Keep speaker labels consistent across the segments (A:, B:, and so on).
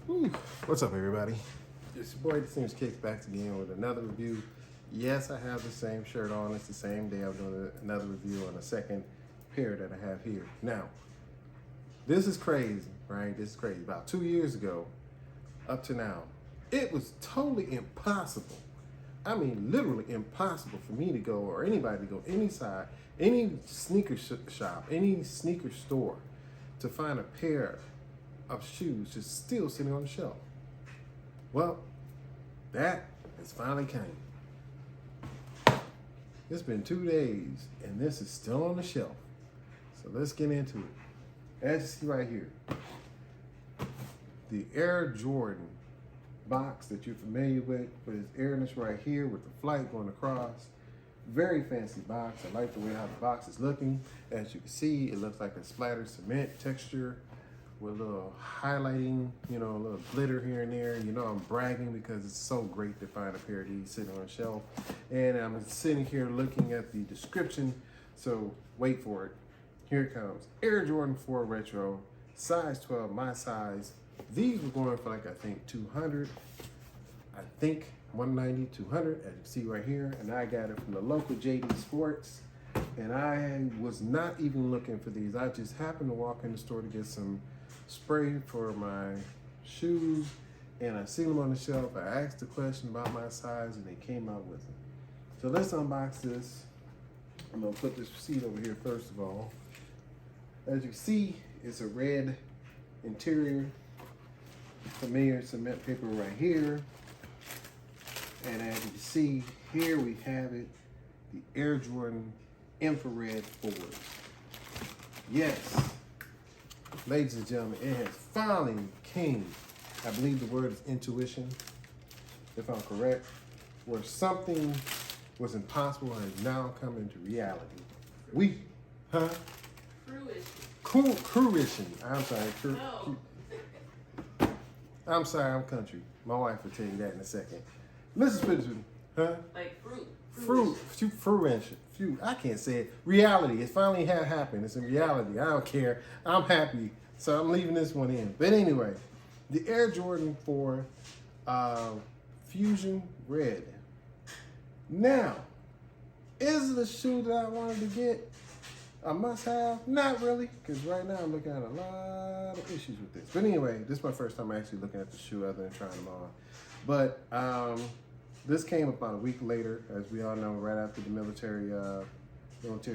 A: Whew. What's up, everybody? It's your boy, The Seems Kicks, back again with another review. Yes, I have the same shirt on. It's the same day I'm doing another review on a second pair that I have here. Now, this is crazy, right? This is crazy. About 2 years ago, up to now, it was totally impossible. I mean, literally impossible for me to go, or anybody to go inside any sneaker shop, any sneaker store, to find a pair of shoes just still sitting on the shelf. Well, that has finally came. It's been 2 days and this is still on the shelf. So let's get into it. As you see right here, the Air Jordan box that you're familiar with its airness right here with the flight going across. Very fancy box. I like the way how the box is looking. As you can see, it looks like a splattered cement texture with a little highlighting, you know, a little glitter here and there. You know, I'm bragging because it's so great to find a pair of these sitting on a shelf. And I'm sitting here looking at the description, so wait for it. Here it comes. Air Jordan 4 Retro, size 12, my size. These were going for like, I think 200, I think 190, 200, as you can see right here. And I got it from the local JD Sports. And I was not even looking for these. I just happened to walk in the store to get some spray for my shoes, and I seen them on the shelf. I asked the question about my size and they came out with it. So let's unbox this. I'm gonna put this receipt over here first of all. As you can see, it's a red interior, familiar cement paper right here. And as you can see, here we have it, the Air Jordan Infrared 4. Yes. Ladies and gentlemen, it has finally came. I believe the word is intuition, if I'm correct, where something was impossible and has now come into reality. Fruition. I'm sorry. I'm sorry, I'm country. My wife will tell you that in a second. Mrs. Peterson,
B: Like
A: fruition. I can't say it. Reality. It finally had happened. It's in reality. I don't care. I'm happy. So I'm leaving this one in. But anyway, the Air Jordan 4 Fusion Red. Now, is it a shoe that I wanted to get? A must have? Not really, because right now I'm looking at a lot of issues with this. But anyway, this is my first time actually looking at the shoe other than trying them on. But this came about a week later, as we all know, right after the military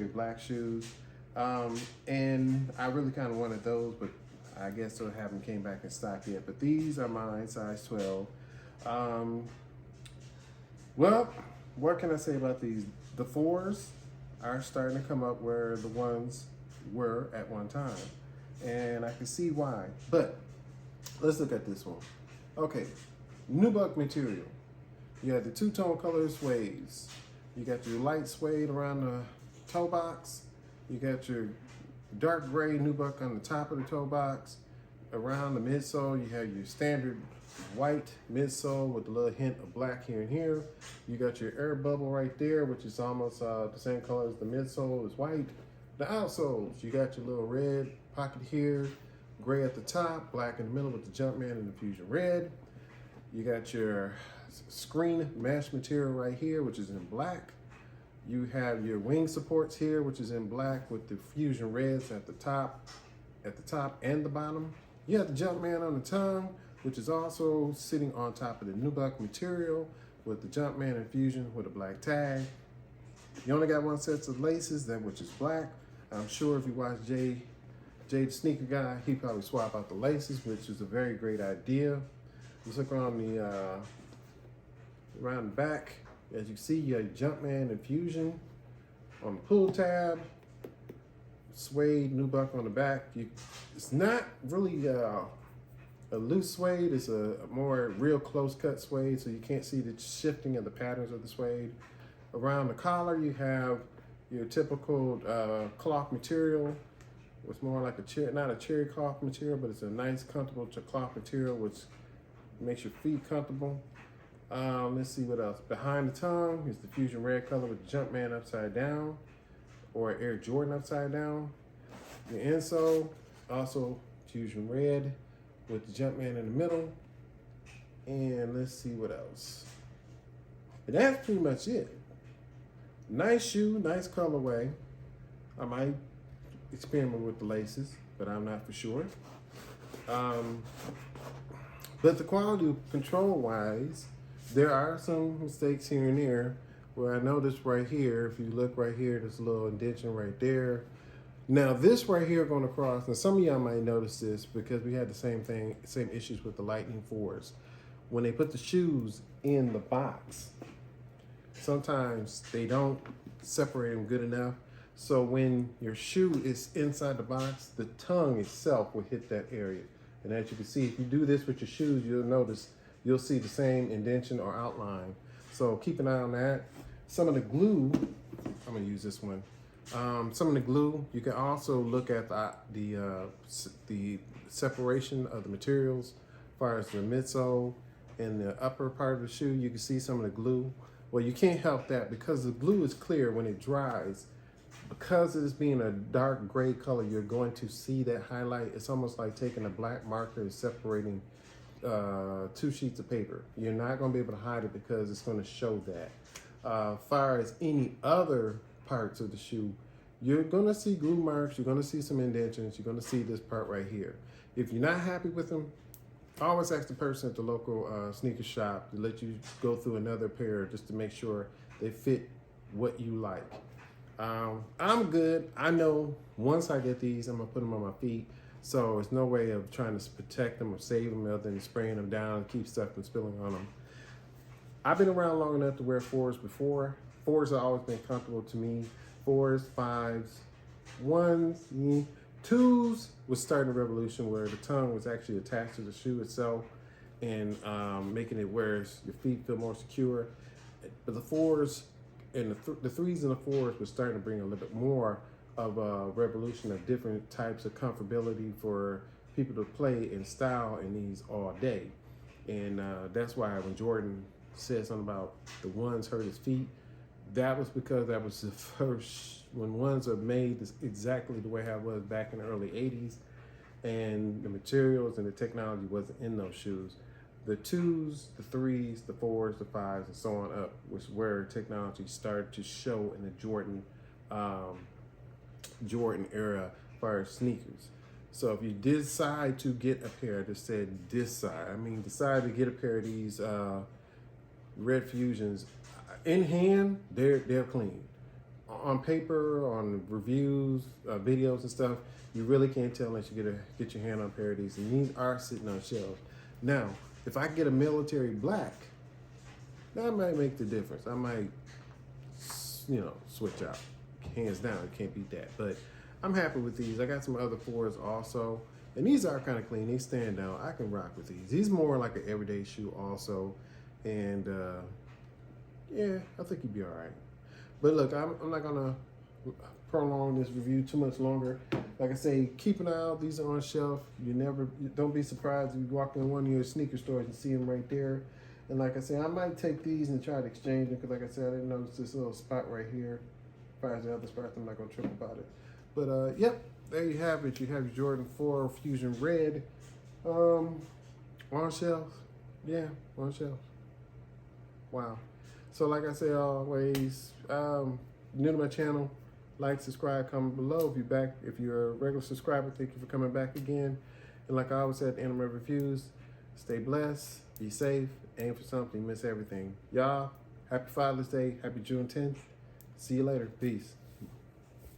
A: black shoes. And I really kind of wanted those, but I guess they haven't came back in stock yet. But these are mine, size 12. Well, what can I say about these? The 4s are starting to come up where the 1s were at one time. And I can see why. But let's look at this one. Okay, nubuck material. You have the two-tone color suedes. You got your light suede around the toe box. You got your dark gray nubuck on the top of the toe box. Around the midsole, you have your standard white midsole with a little hint of black here and here. You got your air bubble right there, which is almost the same color as the midsole, is white. The outsoles, you got your little red pocket here, gray at the top, black in the middle with the Jumpman and the Fusion Red. You got your screen mesh material right here, which is in black. You have your wing supports here, which is in black with the Fusion Reds at the top and the bottom. You have the Jumpman on the tongue, which is also sitting on top of the nubuck material with the Jumpman and Fusion with a black tag. You only got one set of laces, which is black. I'm sure if you watch Jay the Sneaker Guy, he probably swap out the laces, which is a very great idea. Let's look around the back. As you can see, you have Jumpman and Fusion on the pull tab. Suede nubuck on the back. It's not really a loose suede. It's a more real close cut suede, so you can't see the shifting of the patterns of the suede. Around the collar, you have your typical cloth material. It's more like not a cherry cloth material, but it's a nice, comfortable cloth material, which makes your feet comfortable. Let's see what else. Behind the tongue is the Fusion Red color with the Jumpman upside down, or Air Jordan upside down. The insole, also Fusion Red with the Jumpman in the middle. And let's see what else. And that's pretty much it. Nice shoe, nice colorway. I might experiment with the laces, but I'm not for sure. But the quality control wise, there are some mistakes here and there where I noticed right here, if you look right here, there's a little indentation right there. Now this right here going across, and some of y'all might notice this because we had the same issues with the Lightning 4s. When they put the shoes in the box, sometimes they don't separate them good enough. So when your shoe is inside the box, the tongue itself will hit that area. And as you can see, if you do this with your shoes, you'll see the same indentation or outline. So keep an eye on that. Some of the glue, I'm gonna use this one. Some of the glue, you can also look at the separation of the materials as far as the midsole and the upper part of the shoe. You can see some of the glue. Well, you can't help that because the glue is clear when it dries. Because it's being a dark gray color, you're going to see that highlight. It's almost like taking a black marker and separating 2 sheets of paper. You're not going to be able to hide it because it's going to show that. Far as any other parts of the shoe, you're going to see glue marks, you're going to see some indentions, you're going to see this part right here. If you're not happy with them, always ask the person at the local sneaker shop to let you go through another pair just to make sure they fit what you like. I'm good. I know once I get these, I'm gonna put them on my feet. So it's no way of trying to protect them or save them other than spraying them down and keep stuff from spilling on them. I've been around long enough to wear 4s before. 4s have always been comfortable to me. 4s, 5s, 1s, 2s was starting a revolution where the tongue was actually attached to the shoe itself and making it where your feet feel more secure. But the 4s and the 3s and the 4s were starting to bring a little bit more of a revolution of different types of comfortability for people to play and style in these all day. And that's why when Jordan said something about the 1s hurt his feet, that was because that was the first, when 1s are made exactly the way I was back in the early 80s, and the materials and the technology wasn't in those shoes. The 2s, the 3s, the 4s, the 5s, and so on up was where technology started to show in the Jordan era as far as sneakers. So if you decide to get a pair, I just said decide to get a pair of these Red Fusions, in hand, they're clean. On paper, on reviews, videos and stuff, you really can't tell unless you get your hand on a pair of these. And these are sitting on shelves. Now, if I get a military black, that might make the difference. I might, switch out. Hands down, you can't beat that. But I'm happy with these. I got some other 4s also. And these are kind of clean. They stand out. I can rock with these. These more like an everyday shoe also. And yeah, I think you'd be all right. But look, I'm not going to prolong this review too much longer. Like I say, keep an eye out. These are on shelf. Don't be surprised if you walk in one of your sneaker stores and see them right there. And like I say, I might take these and try to exchange them because like I said, I didn't notice this little spot right here. As far as the other spots, I'm not going to trip about it. But yep, there you have it. You have your Jordan 4 Fusion Red on shelf. Yeah, on shelf. Wow. So like I say always, new to my channel, like, subscribe, comment below. If you're a regular subscriber, thank you for coming back again. And like I always say at the end of my reviews, stay blessed, be safe, aim for something, miss everything. Y'all, happy Father's Day, happy June 10th. See you later. Peace.